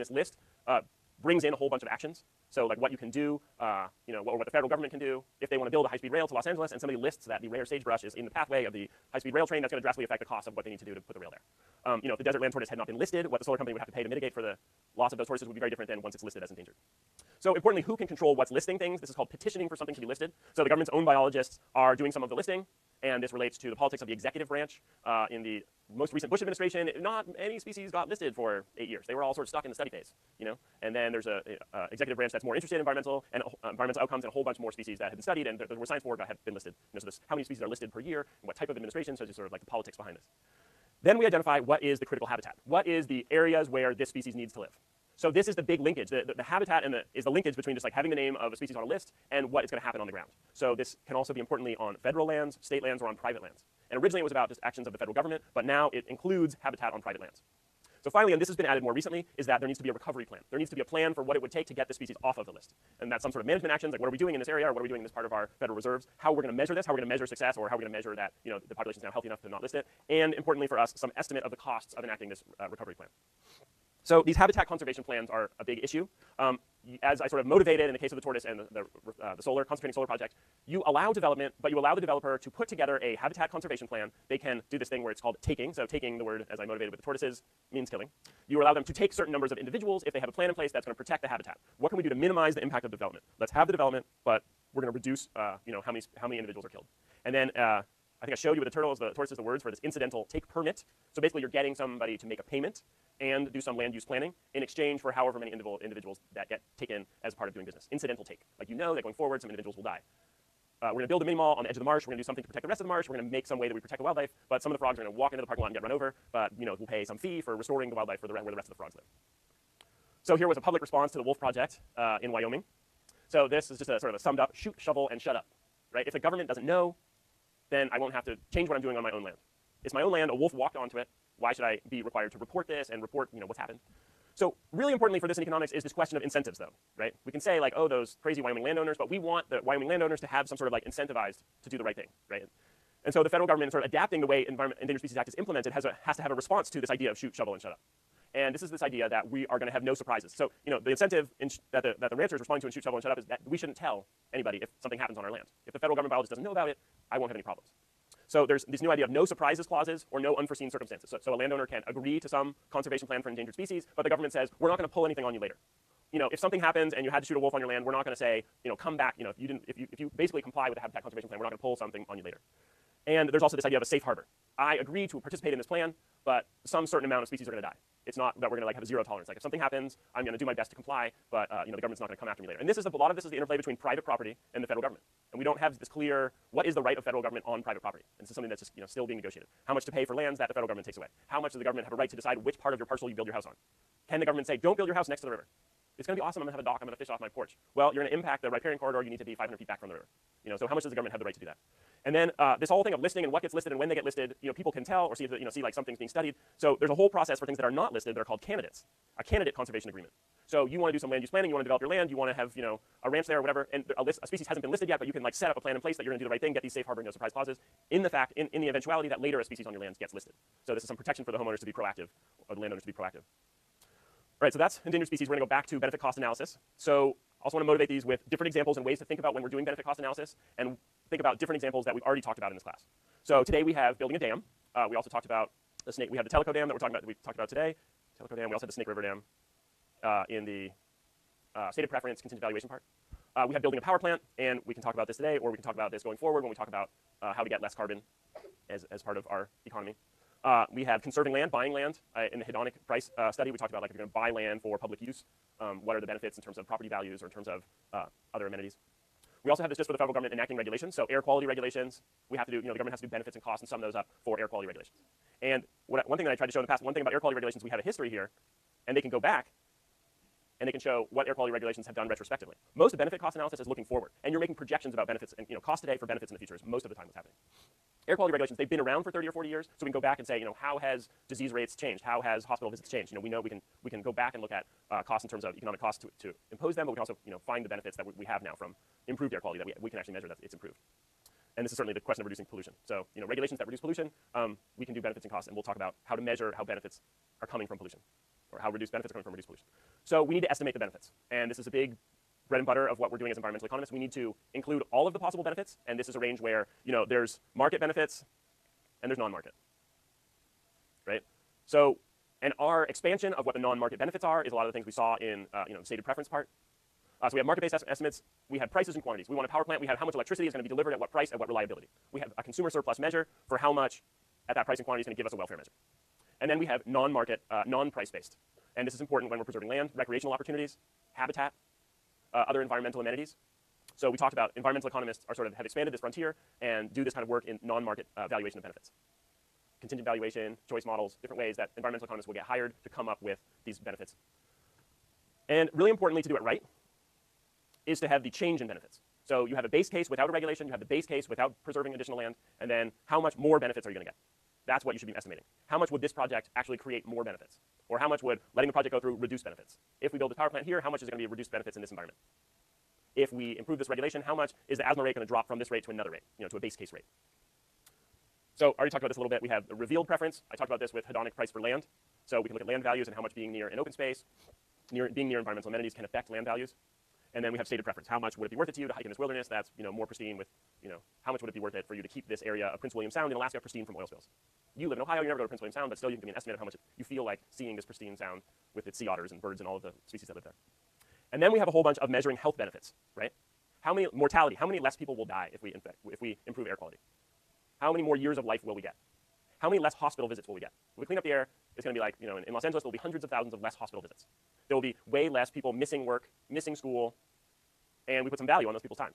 this list brings in a whole bunch of actions. So like what you can do, what the federal government can do if they want to build a high-speed rail to Los Angeles, and somebody lists that the rare sagebrush is in the pathway of the high-speed rail train, that's going to drastically affect the cost of what they need to do to put the rail there. If the desert land tortoise had not been listed, what the solar company would have to pay to mitigate for the loss of those tortoises would be very different than once it's listed as endangered. So importantly, who can control what's listing things? This is called petitioning for something to be listed. So the government's own biologists are doing some of the listing, and this relates to the politics of the executive branch. In the most recent Bush administration, not any species got listed for 8 years. They were all sort of stuck in the study phase, And then there's a executive branch that's more interested in environmental outcomes and a whole bunch more species that had been studied, and the Science Board had been listed. So this, how many species are listed per year, and what type of administration, so just sort of like the politics behind this. Then we identify what is the critical habitat. What is the areas where this species needs to live? So this is the big linkage. The habitat is the linkage between just like having the name of a species on a list and what is going to happen on the ground. So this can also be importantly on federal lands, state lands, or on private lands. And originally it was about just actions of the federal government, but now it includes habitat on private lands. So finally, and this has been added more recently, is that there needs to be a recovery plan. There needs to be a plan for what it would take to get the species off of the list. And that's some sort of management actions, like what are we doing in this area, or what are we doing in this part of our federal reserves, how we're going to measure this, how we're going to measure success, or how we're going to measure that the population is now healthy enough to not list it, and importantly for us, some estimate of the costs of enacting this recovery plan. So these habitat conservation plans are a big issue. As I sort of motivated in the case of the tortoise and the concentrating solar project, you allow development, but you allow the developer to put together a habitat conservation plan. They can do this thing where it's called taking. So taking, the word as I motivated with the tortoises, means killing. You allow them to take certain numbers of individuals if they have a plan in place that's going to protect the habitat. What can we do to minimize the impact of development? Let's have the development, but we're going to reduce how many individuals are killed. And then I think I showed you with the tortoises, the words for this incidental take permit. So basically you're getting somebody to make a payment and do some land use planning in exchange for however many individuals that get taken as part of doing business. Incidental take. Like that going forward some individuals will die. We're going to build a mini mall on the edge of the marsh. We're going to do something to protect the rest of the marsh. We're going to make some way that we protect the wildlife, but some of the frogs are going to walk into the parking lot and get run over, but we'll pay some fee for restoring the wildlife where the rest of the frogs live. So here was a public response to the wolf project in Wyoming. So this is just a sort of a summed up shoot, shovel, and shut up. Right? If the government doesn't know, then I won't have to change what I'm doing on my own land. It's my own land, a wolf walked onto it. Why should I be required to report this and report what's happened? So really importantly for this in economics is this question of incentives though, right? We can say like, oh, those crazy Wyoming landowners, but we want the Wyoming landowners to have some sort of like incentivized to do the right thing, right? And so the federal government sort of adapting the way Endangered Species Act is implemented has to have a response to this idea of shoot, shovel, and shut up. And this is this idea that we are going to have no surprises. So the incentive that the rancher is responding to in shoot, shovel, and shut up is that we shouldn't tell anybody if something happens on our land. If the federal government biologist doesn't know about it, I won't have any problems. So there's this new idea of no surprises clauses or no unforeseen circumstances. So a landowner can agree to some conservation plan for endangered species, but the government says, we're not going to pull anything on you later. If something happens and you had to shoot a wolf on your land, we're not going to say, come back. If you basically comply with the habitat conservation plan, we're not going to pull something on you later. And there's also this idea of a safe harbor. I agree to participate in this plan, but some certain amount of species are going to die. It's not that we're going to have a zero tolerance. Like if something happens, I'm going to do my best to comply, but the government's not going to come after me later. And a lot of this is the interplay between private property and the federal government. And we don't have this clear, what is the right of federal government on private property? And this is something that's just still being negotiated. How much to pay for lands that the federal government takes away? How much does the government have a right to decide which part of your parcel you build your house on? Can the government say, don't build your house next to the river? It's going to be awesome. I'm going to have a dock. I'm going to fish off my porch. Well, you're going to impact the riparian corridor. You need to be 500 feet back from the river. So how much does the government have the right to do that? And then this whole thing of listing and what gets listed and when they get listed, people can tell or see like something's being studied. So there's a whole process for things that are not listed that are called candidates. A candidate conservation agreement. So you want to do some land use planning. You want to develop your land. You want to have a ranch there or whatever. And a species hasn't been listed yet, but you can like set up a plan in place that you're going to do the right thing, get these safe harbor no surprise clauses in the eventuality that later a species on your land gets listed. So this is some protection for the homeowners to be proactive or the landowners to be proactive. All right, so that's endangered species. We're going to go back to benefit cost analysis. So I also want to motivate these with different examples and ways to think about when we're doing benefit cost analysis and think about different examples that we've already talked about in this class. So today we have building a dam. We also talked about the Snake. We have the Tellico Dam that we talked about today. Tellico Dam. We also had the Snake River Dam in the stated preference contingent valuation part. We have building a power plant, and we can talk about this today, or we can talk about this going forward when we talk about how to get less carbon as part of our economy. We have conserving land, buying land. In the hedonic price study, we talked about like if you're going to buy land for public use, what are the benefits in terms of property values or in terms of other amenities. We also have this just for the federal government enacting regulations. So air quality regulations, we have to do, the government has to do benefits and costs and sum those up for air quality regulations. And one thing that I tried to show in the past, one thing about air quality regulations, we have a history here, and they can go back and they can show what air quality regulations have done retrospectively. Most of benefit cost analysis is looking forward, and you're making projections about benefits and cost today for benefits in the future is most of the time what's happening. Air quality regulations, they've been around for 30 or 40 years, so we can go back and say, how has disease rates changed? How has hospital visits changed? We know we can go back and look at costs in terms of economic costs to impose them, but we can also find the benefits that we have now from improved air quality that we can actually measure that it's improved. And this is certainly the question of reducing pollution. So regulations that reduce pollution, we can do benefits and costs, and we'll talk about how to measure how benefits are coming from pollution, or how reduced benefits are coming from reduced pollution. So we need to estimate the benefits. And this is a big bread and butter of what we're doing as environmental economists. We need to include all of the possible benefits. And this is a range where, there's market benefits and there's non-market, right? So, and our expansion of what the non-market benefits are is a lot of the things we saw in, the stated preference part. So we have market-based estimates. We have prices and quantities. We want a power plant. We have how much electricity is going to be delivered at what price, at what reliability. We have a consumer surplus measure for how much at that price and quantity is going to give us a welfare measure. And then we have non-market, non-price-based. And this is important when we're preserving land, recreational opportunities, habitat, other environmental amenities. So we talked about environmental economists have expanded this frontier and do this kind of work in non-market valuation of benefits. Contingent valuation, choice models, different ways that environmental economists will get hired to come up with these benefits. And really importantly, to do it right, is to have the change in benefits. So you have a base case without a regulation, you have the base case without preserving additional land, and then how much more benefits are you going to get? That's what you should be estimating. How much would this project actually create more benefits? Or how much would letting the project go through reduce benefits? If we build a power plant here, how much is going to be reduced benefits in this environment? If we improve this regulation, how much is the ASMA rate going to drop from this rate to another rate, to a base case rate? So I already talked about this a little bit. We have the revealed preference. I talked about this with hedonic price for land. So we can look at land values and how much being near an open space, being near environmental amenities can affect land values. And then we have stated preference. How much would it be worth it to you to hike in this wilderness that's more pristine with, how much would it be worth it for you to keep this area of Prince William Sound in Alaska pristine from oil spills? You live in Ohio, you never go to Prince William Sound, but still you can give me an estimate of how much you feel like seeing this pristine sound with its sea otters and birds and all of the species that live there. And then we have a whole bunch of measuring health benefits, right? How many mortality, how many less people will die if we improve air quality? How many more years of life will we get? How many less hospital visits will we get? If we clean up the air, it's going to be like, in Los Angeles, there will be hundreds of thousands of less hospital visits. There will be way less people missing work, missing school, and we put some value on those people's time.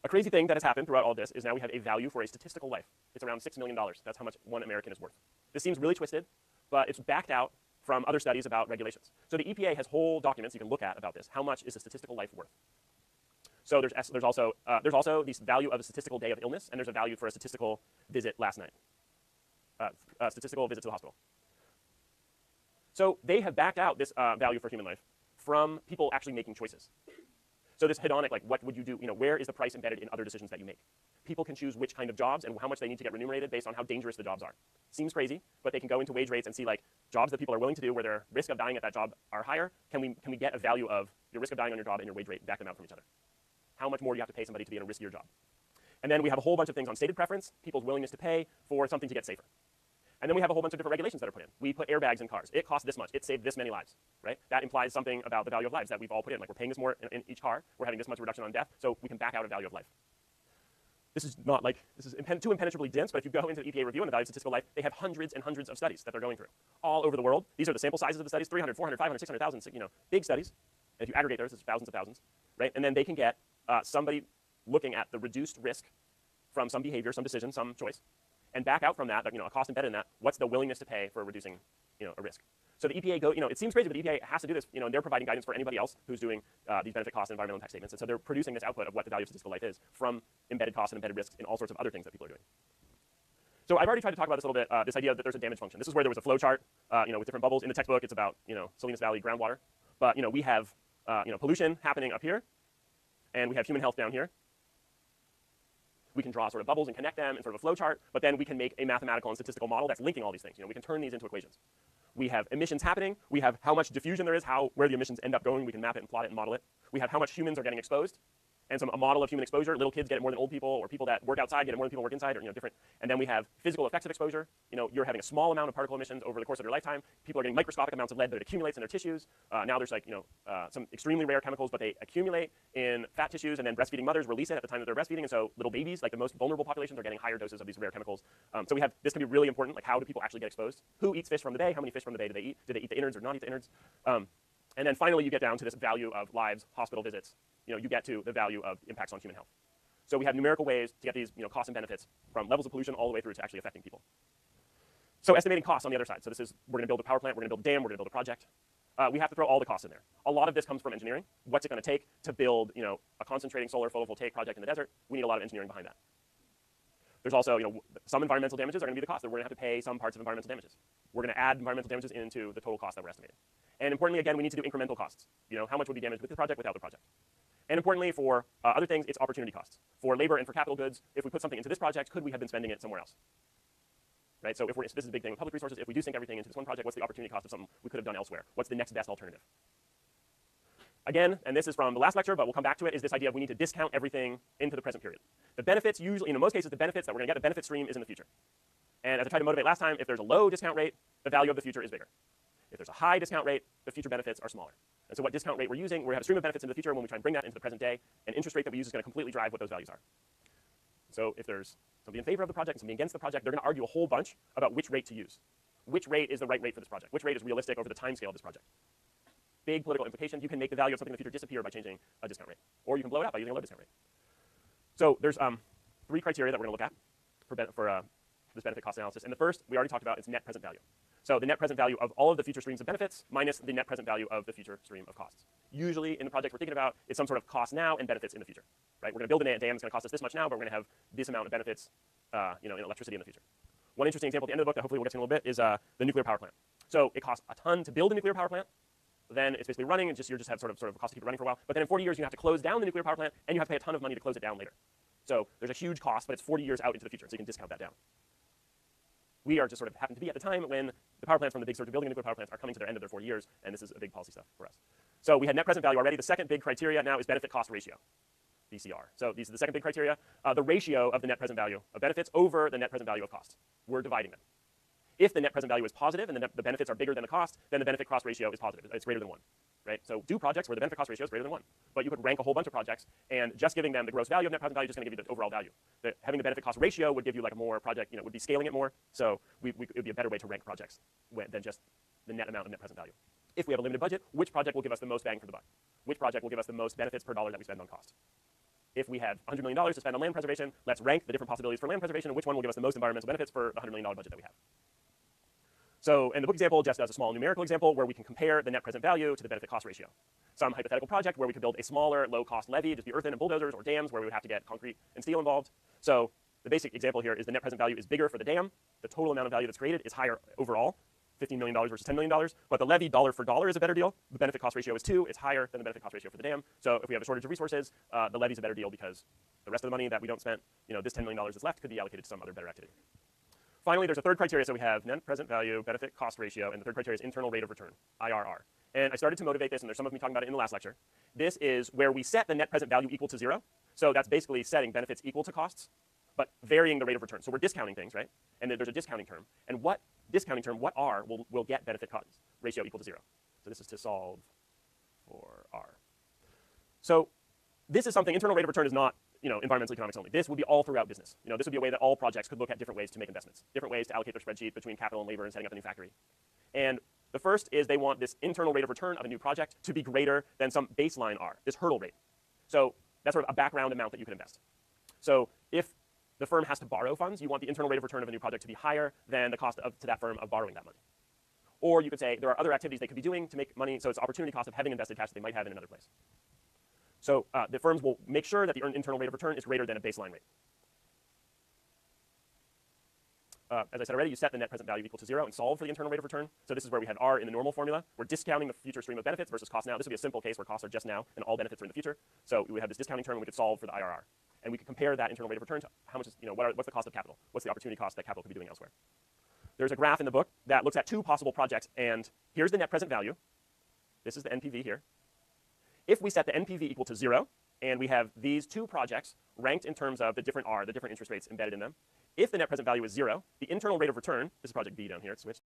A crazy thing that has happened throughout all this is now we have a value for a statistical life. It's around $6 million. That's how much one American is worth. This seems really twisted, but it's backed out from other studies about regulations. So the EPA has whole documents you can look at about this. How much is a statistical life worth? So there's also the value of a statistical day of illness, and there's a value for a statistical visit last night, a statistical visit to the hospital. So they have backed out this value for human life from people actually making choices. So this hedonic, like what would you do, where is the price embedded in other decisions that you make? People can choose which kind of jobs and how much they need to get remunerated based on how dangerous the jobs are. Seems crazy, but they can go into wage rates and see like jobs that people are willing to do where their risk of dying at that job are higher. Can we get a value of your risk of dying on your job and your wage rate, back them out from each other? How much more do you have to pay somebody to be in a riskier job? And then we have a whole bunch of things on stated preference, people's willingness to pay for something to get safer. And then we have a whole bunch of different regulations that are put in. We put airbags in cars. It costs this much. It saved this many lives, right? That implies something about the value of lives that we've all put in. Like we're paying this more in each car. We're having this much reduction on death, so we can back out a value of life. This is too impenetrably dense, but if you go into the EPA review on the value of statistical life, they have hundreds and hundreds of studies that they're going through all over the world. These are the sample sizes of the studies, 300, 400, 500, 600,000, big studies. And if you aggregate those, it's thousands of thousands, right? And then they can get somebody looking at the reduced risk from some behavior, some decision, some choice, and back out from that, a cost embedded in that, what's the willingness to pay for reducing, a risk. So the EPA it seems crazy, but the EPA has to do this, and they're providing guidance for anybody else who's doing these benefit cost and environmental impact statements. And so they're producing this output of what the value of statistical life is from embedded costs and embedded risks in all sorts of other things that people are doing. So I've already tried to talk about this a little bit, this idea that there's a damage function. This is where there was a flow chart, with different bubbles. In the textbook, it's about, Salinas Valley groundwater. But, we have, pollution happening up here, and we have human health down here. We can draw sort of bubbles and connect them in sort of a flow chart, but then we can make a mathematical and statistical model that's linking all these things. We can turn these into equations. We have emissions happening. We have how much diffusion there is, where the emissions end up going. We can map it and plot it and model it. We have how much humans are getting exposed, and a model of human exposure. Little kids get it more than old people, or people that work outside get it more than people work inside, or different. And then we have physical effects of exposure. You're having a small amount of particle emissions over the course of your lifetime. People are getting microscopic amounts of lead that accumulates in their tissues. Now there's some extremely rare chemicals, but they accumulate in fat tissues, and then breastfeeding mothers release it at the time that they're breastfeeding. And so little babies, like the most vulnerable populations, are getting higher doses of these rare chemicals. So this can be really important. Like, how do people actually get exposed? Who eats fish from the bay? How many fish from the bay do they eat? Do they eat the innards or not eat the innards? And then finally, you get down to this value of lives, hospital visits. You get to the value of impacts on human health. So we have numerical ways to get these costs and benefits from levels of pollution all the way through to actually affecting people. So estimating costs on the other side. So we're going to build a power plant, we're going to build a dam, we're going to build a project. We have to throw all the costs in there. A lot of this comes from engineering. What's it going to take to build a concentrating solar photovoltaic project in the desert? We need a lot of engineering behind that. There's also some environmental damages are going to be the cost. That we're going to have to pay some parts of environmental damages. We're going to add environmental damages into the total cost that we're estimating. And importantly, again, we need to do incremental costs. How much would be damaged with the project, without the project? And importantly, for other things, it's opportunity costs. For labor and for capital goods, if we put something into this project, could we have been spending it somewhere else? right? So if this is a big thing with public resources, if we do sink everything into this one project, what's the opportunity cost of something we could have done elsewhere? What's the next best alternative? Again, and this is from the last lecture, but we'll come back to it, is this idea of we need to discount everything into the present period. The benefits usually, in most cases, the benefits that we're going to get, the benefit stream is in the future. And as I tried to motivate last time, if there's a low discount rate, the value of the future is bigger. If there's a high discount rate, the future benefits are smaller. And so what discount rate we're using, we have a stream of benefits in the future when we try and bring that into the present day, and interest rate that we use is going to completely drive what those values are. So if there's somebody in favor of the project and somebody against the project, they're going to argue a whole bunch about which rate to use. Which rate is the right rate for this project? Which rate is realistic over the time scale of this project? Big political implications. You can make the value of something in the future disappear by changing a discount rate, or you can blow it up by using a low discount rate. So there's 3 criteria that we're going to look at for this benefit cost analysis. And the first, we already talked about, is net present value. So the net present value of all of the future streams of benefits minus the net present value of the future stream of costs. Usually in the projects we're thinking about, it's some sort of cost now and benefits in the future, right? We're going to build a dam, it's going to cost us this much now, but we're going to have this amount of benefits in electricity in the future. One interesting example at the end of the book that hopefully we'll get to in a little bit is the nuclear power plant. So it costs a ton to build a nuclear power plant. Then it's basically running, and you just have sort of a cost to keep it running for a while. But then in 40 years, you have to close down the nuclear power plant, and you have to pay a ton of money to close it down later. So there's a huge cost, but it's 40 years out into the future, so you can discount that down. We are just sort of happen to be at the time when the power plants from the big sort of building nuclear power plants are coming to their end of their 40 years, and this is a big policy stuff for us. So we had net present value already. The second big criteria now is benefit cost ratio, BCR. So these are the second big criteria, the ratio of the net present value of benefits over the net present value of costs. We're dividing them. If the net present value is positive and the benefits are bigger than the cost, then the benefit cost ratio is positive. It's greater than 1. Right? So do projects where the benefit cost ratio is greater than 1. But you could rank a whole bunch of projects, and just giving them the gross value of net present value is just going to give you the overall value. Having the benefit cost ratio would give you like a more project, would be scaling it more. So it would be a better way to rank projects than just the net amount of net present value. If we have a limited budget, which project will give us the most bang for the buck? Which project will give us the most benefits per dollar that we spend on cost? If we have $100 million to spend on land preservation, let's rank the different possibilities for land preservation and which one will give us the most environmental benefits for the $100 million budget that we have. So in the book example, just as a small numerical example where we can compare the net present value to the benefit cost ratio. Some hypothetical project where we could build a smaller, low-cost levee, just be earthen and bulldozers, or dams where we would have to get concrete and steel involved. So the basic example here is the net present value is bigger for the dam. The total amount of value that's created is higher overall, $15 million versus $10 million. But the levee dollar for dollar is a better deal. The benefit cost ratio is 2. It's higher than the benefit cost ratio for the dam. So if we have a shortage of resources, the levee is a better deal because the rest of the money that we don't spend, this $10 million that's left could be allocated to some other better activity. Finally, there's a third criteria. So we have net present value, benefit cost ratio, and the third criteria is internal rate of return, IRR. And I started to motivate this, and there's some of me talking about it in the last lecture. This is where we set the net present value equal to 0. So that's basically setting benefits equal to costs, but varying the rate of return. So we're discounting things, right? And then there's a discounting term. And what discounting term, what R, will get benefit cost ratio equal to 0? So this is to solve for R. So this is something, internal rate of return is not environmental economics only. This would be all throughout business. This would be a way that all projects could look at different ways to make investments, different ways to allocate their spreadsheet between capital and labor and setting up a new factory. And the first is they want this internal rate of return of a new project to be greater than some baseline R, this hurdle rate. So that's sort of a background amount that you can invest. So if the firm has to borrow funds, you want the internal rate of return of a new project to be higher than the cost to that firm of borrowing that money. Or you could say there are other activities they could be doing to make money, so it's opportunity cost of having invested cash that they might have in another place. So the firms will make sure that the internal rate of return is greater than a baseline rate. As I said already, you set the net present value equal to 0 and solve for the internal rate of return. So this is where we had R in the normal formula. We're discounting the future stream of benefits versus cost now. This would be a simple case where costs are just now and all benefits are in the future. So we would have this discounting term and we could solve for the IRR. And we could compare that internal rate of return to how much is, what's the cost of capital? What's the opportunity cost that capital could be doing elsewhere? There's a graph in the book that looks at 2 possible projects, and here's the net present value. This is the NPV here. If we set the NPV equal to 0, and we have these 2 projects ranked in terms of the different R, the different interest rates embedded in them, if the net present value is 0, the internal rate of return, this is project B down here, it's switched,